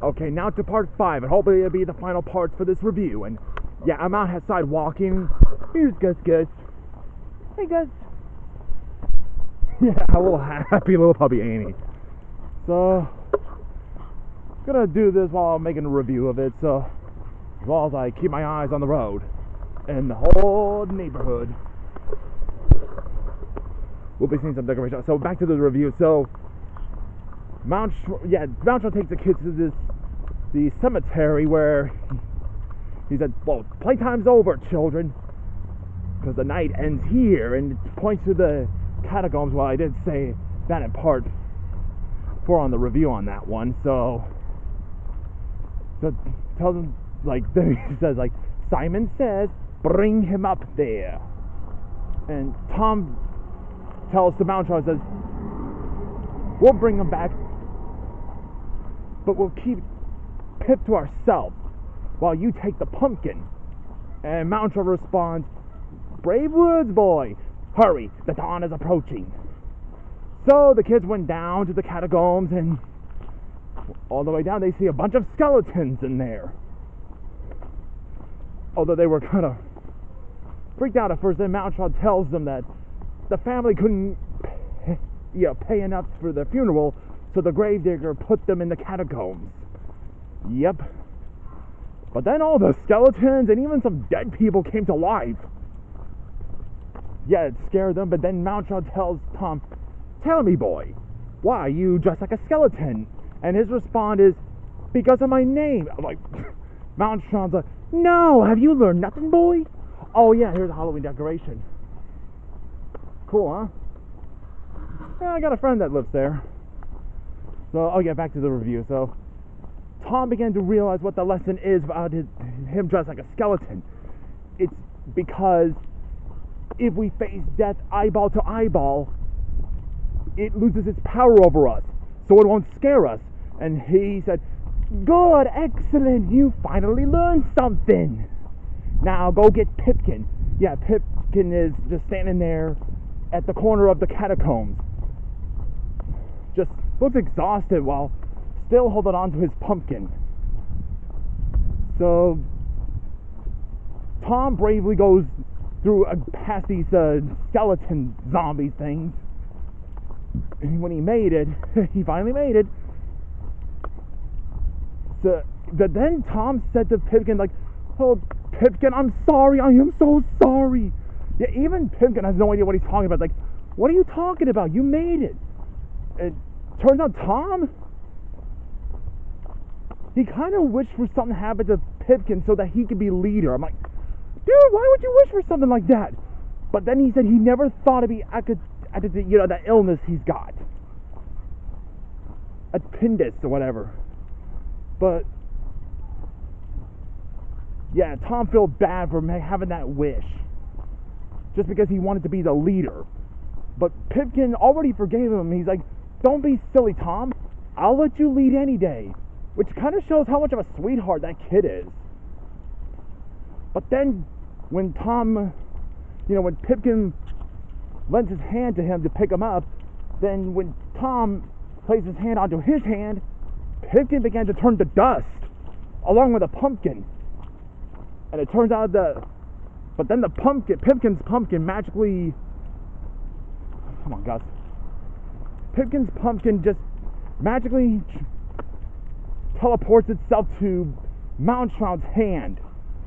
Okay, now to part 5, and hopefully it'll be the final part for this review. And yeah, I'm outside walking. Here's Gus. Hey, Gus. Yeah, a little happy little puppy, ain't he? So, gonna do this while I'm making a review of it, so as well as I keep my eyes on the road and the whole neighborhood. We'll be seeing some decorations. So back to the review. So Mountjoy takes the kids to the cemetery where he said, "Well, playtime's over, children, because the night ends here," and it points to the catacombs. Well, I did say that in part 4 on the review on that one. So tells them, like, then he says, like, Simon says, "Bring him up there," and Tom tells the Mountjoy, says, "We'll bring him back, but we'll keep Pip to ourselves while you take the pumpkin." And Mountjoy responds, "Brave words, boy. Hurry, the dawn is approaching." So the kids went down to the catacombs, and all the way down they see a bunch of skeletons in there. Although they were kind of freaked out at first, then Mountjoy tells them that the family couldn't pay enough for the funeral, so the gravedigger put them in the catacombs. Yep. But then all the skeletons and even some dead people came to life. Yeah, it scared them, but then Mountjoy tells Tom, "Tell me, boy, why you dress like a skeleton?" And his response is, "Because of my name." I'm like, Mountjoy's like, "No, have you learned nothing, boy?" "Oh yeah, here's a Halloween decoration." Cool, huh? Yeah, I got a friend that lives there. So I'll get back to the review. So Tom began to realize what the lesson is about him dressed like a skeleton. It's because if we face death eyeball to eyeball, it loses its power over us, so it won't scare us. And he said, "Good, excellent, you finally learned something. Now go get Pipkin." Yeah, Pipkin is just standing there at the corner of the catacombs. Just looks exhausted while still holding on to his pumpkin. So Tom bravely goes through past these skeleton zombie things. And when he made it, he finally made it. So then Tom said to Pipkin, like, "Oh, Pipkin, I'm sorry. I am so sorry." Yeah, even Pipkin has no idea what he's talking about. Like, what are you talking about? You made it. It turns out Tom, he kind of wished for something to happen to Pipkin so that he could be leader. I'm like, dude, why would you wish for something like that? But then he said he never thought it'd be that illness he's got, appendix or whatever. But yeah, Tom felt bad for having that wish, just because he wanted to be the leader. But Pipkin already forgave him. He's like, "Don't be silly, Tom. I'll let you lead any day," which kind of shows how much of a sweetheart that kid is. But then when when Pipkin lends his hand to him to pick him up, then when Tom placed his hand onto his hand, Pipkin began to turn to dust, along with a pumpkin. And it turns out but then Pipkin's pumpkin magically, come on, Gus. Pipkin's pumpkin just magically teleports itself to Mountjoy's hand.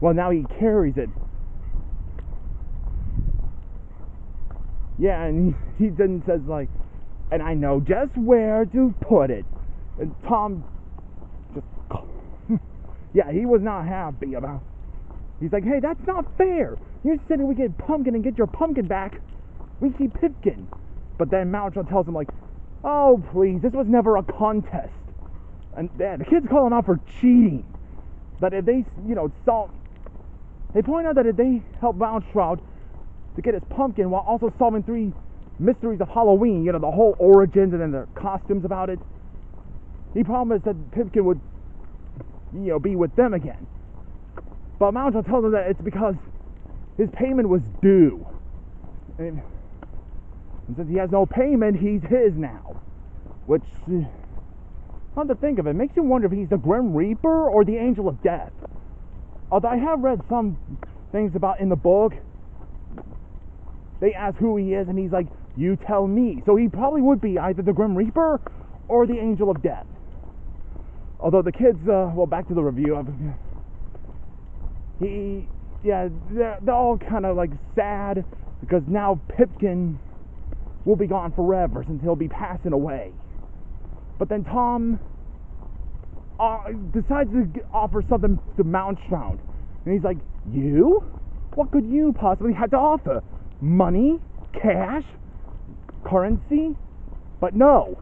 Well, now he carries it. Yeah, and he then says, like, "And I know just where to put it." And Tom just, yeah, he was not happy about. He's like, "Hey, that's not fair. You said we get pumpkin and get your pumpkin back. We keep Pipkin." But then Mountjoy tells him, like, "Oh, please, this was never a contest." And the kid's calling out for cheating. That if they, they point out that if they help Mountjoy to get his pumpkin while also solving 3 mysteries of Halloween, the whole origins and then the costumes about it, he promised that Pipkin would, be with them again. But Mountjoy tells him that it's because his payment was due. And since he has no payment, he's his now. Which Come to think of it, makes you wonder if he's the Grim Reaper or the Angel of Death. Although I have read some things about in the book, they ask who he is, and he's like, you tell me. So he probably would be either the Grim Reaper or the Angel of Death. Although the kids, well, back to the review, they're all kind of like sad because now Pipkin will be gone forever since he'll be passing away. But then Tom decides to offer something to Mounchhound. And he's like, you? What could you possibly have to offer? Money? Cash? Currency? But no.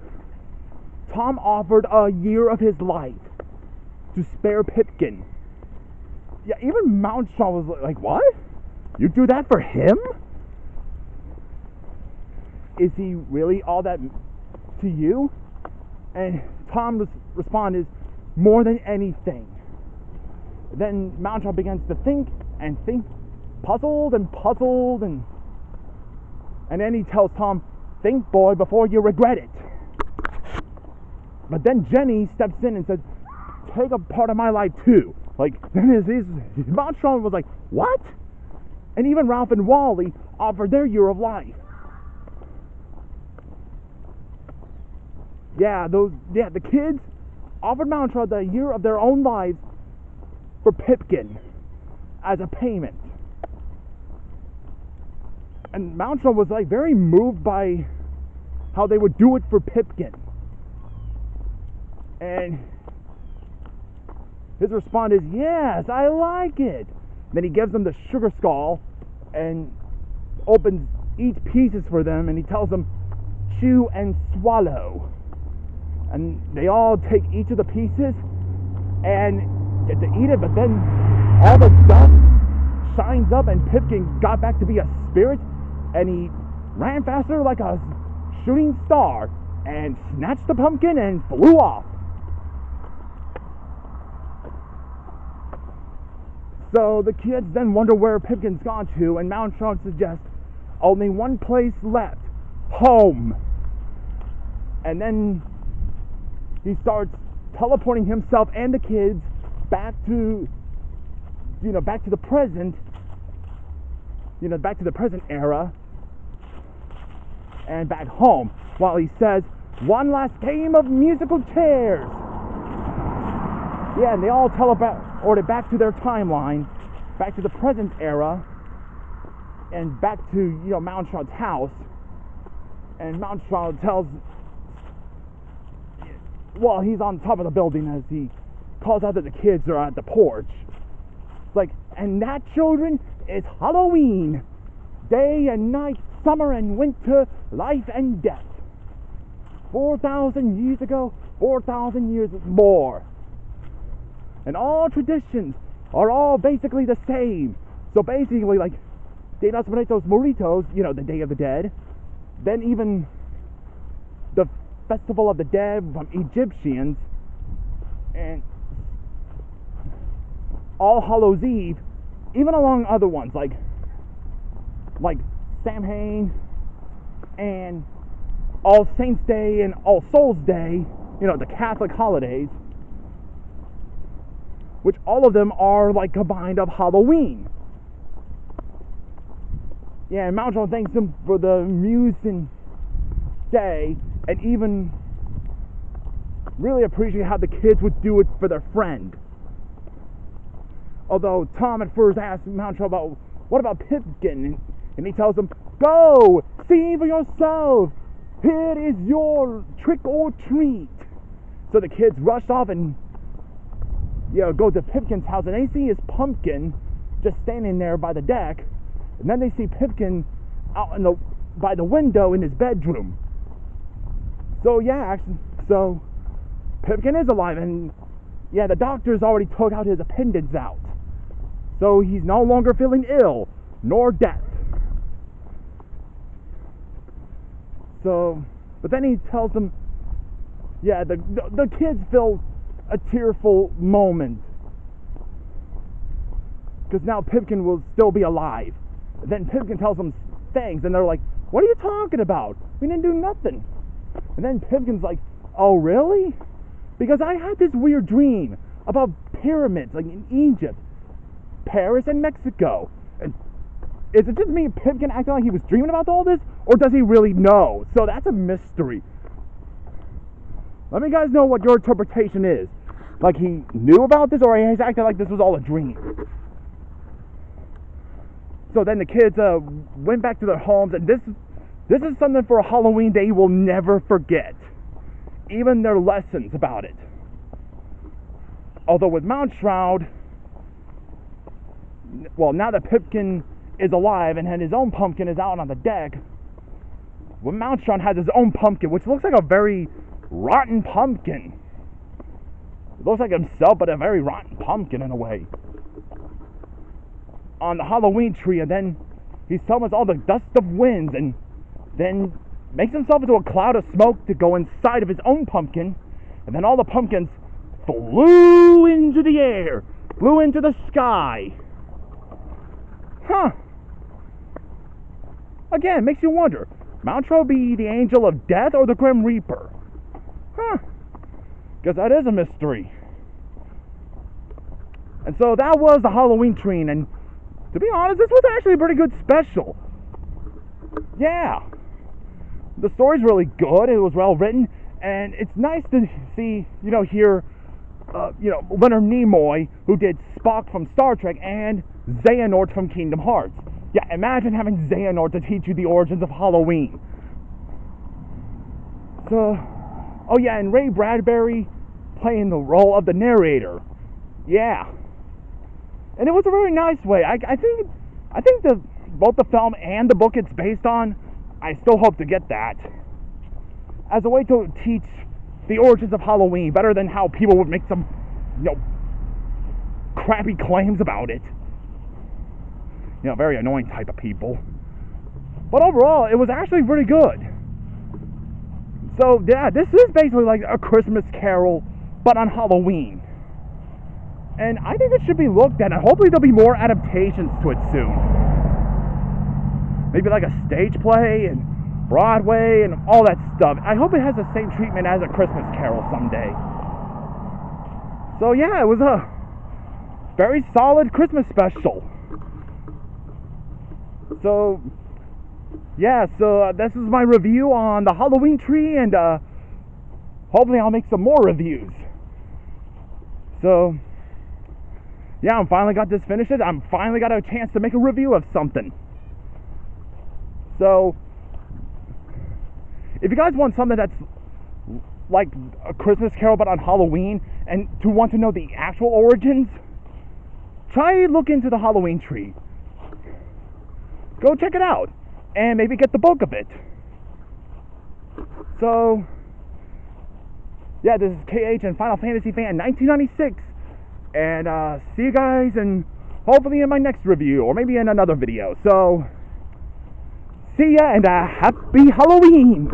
Tom offered a year of his life to spare Pipkin. Yeah, even Mounchhound was like, what? You do that for him? Is he really all that to you? And Tom's response is, more than anything. Then Mounchhound begins to think, puzzled, and then he tells Tom, think, boy, before you regret it. But then Jenny steps in and says, take a part of my life too. Like, then his Mounchhound was like, what? And even Ralph and Wally offered their year of life. The kids offered Mounchhound a year of their own lives for Pipkin as a payment. And Mounchhound was like very moved by how they would do it for Pipkin. And his response is, yes, I like it. Then he gives them the sugar skull and opens each pieces for them, and he tells them, chew and swallow. And they all take each of the pieces and get to eat it, but then all the dust shines up and Pipkin got back to be a spirit, and he ran faster like a shooting star and snatched the pumpkin and flew off. So the kids then wonder where Pipkin's gone to, and Mounchhound suggests only one place left, home. And then he starts teleporting himself and the kids back to the present, back to the present era and back home, while he says, one last game of musical chairs. Yeah, and they all teleported back to their timeline, back to the present era, and back to, Mounchhound's house. And Mounchhound tells, well, he's on top of the building as he calls out that the kids are at the porch. It's like, and that, children, is Halloween. Day and night, summer and winter, life and death. 4,000 years ago, 4,000 years more. And all traditions are all basically the same. So basically, like, De los Muertos Moritos, the Day of the Dead. Then even the Festival of the Dead from Egyptians. And All Hallows Eve. Even along other ones, like Samhain and All Saints Day and All Souls Day, the Catholic holidays, which all of them are like combined of Halloween. Yeah, and Mounchhound thanks him for the amusing day, and even really appreciate how the kids would do it for their friend. Although Tom at first asked Mounchhound about, what about Pipkin? And he tells him, go, see for yourself. Here is your trick or treat. So the kids rush off and go to Pipkin's house, and they see his pumpkin just standing there by the deck, and then they see Pipkin out by the window in his bedroom. So so Pipkin is alive, and the doctors already took out his appendix out, so he's no longer feeling ill nor death. So, but then he tells them, the kids feel a tearful moment because now Pipkin will still be alive. Then Pipkin tells them thanks, and they're like, what are you talking about? We didn't do nothing. And then Pipkin's like, oh really? Because I had this weird dream about pyramids, like in Egypt, Paris, and Mexico. And is it just me and Pipkin acting like he was dreaming about all this? Or does he really know? So that's a mystery. Let me guys know what your interpretation is. Like he knew about this, or he's acting like this was all a dream. So then the kids went back to their homes, and this is something for a Halloween they will never forget. Even their lessons about it. Although with Mount Shroud, well, now that Pipkin is alive and his own pumpkin is out on the deck, well, Mount Shroud has his own pumpkin, which looks like a very rotten pumpkin. It looks like himself, but a very rotten pumpkin in a way. On the Halloween tree, and then he summons all the dust of winds, and then makes himself into a cloud of smoke to go inside of his own pumpkin, and then all the pumpkins flew into the air, flew into the sky. Huh. Again, makes you wonder, Mount Shroud be the angel of death or the Grim Reaper? Huh. Because that is a mystery. And so that was the Halloween tree, and to be honest, this was actually a pretty good special. Yeah. The story's really good, it was well written, and it's nice to see, hear, Leonard Nimoy, who did Spock from Star Trek, and Xehanort from Kingdom Hearts. Yeah, imagine having Xehanort to teach you the origins of Halloween. So, oh yeah, and Ray Bradbury playing the role of the narrator. Yeah. And it was a very nice way. I think both the film and the book it's based on, I still hope to get that as a way to teach the origins of Halloween better than how people would make some, crappy claims about it. Very annoying type of people. But overall, it was actually pretty good. So, yeah, this is basically like a Christmas Carol, but on Halloween. And I think it should be looked at, and hopefully there'll be more adaptations to it soon. Maybe like a stage play and Broadway and all that stuff. I hope it has the same treatment as a Christmas Carol someday. So yeah, it was a very solid Christmas special. So yeah, this is my review on the Halloween tree, and hopefully I'll make some more reviews. So yeah, I finally got this finished. I finally got a chance to make a review of something. So if you guys want something that's like a Christmas Carol but on Halloween, and to want to know the actual origins, try look into the Halloween tree. Go check it out, and maybe get the book of it. So yeah, this is KH and Final Fantasy Fan 1996, and see you guys, and hopefully in my next review, or maybe in another video. So see ya, and happy Halloween!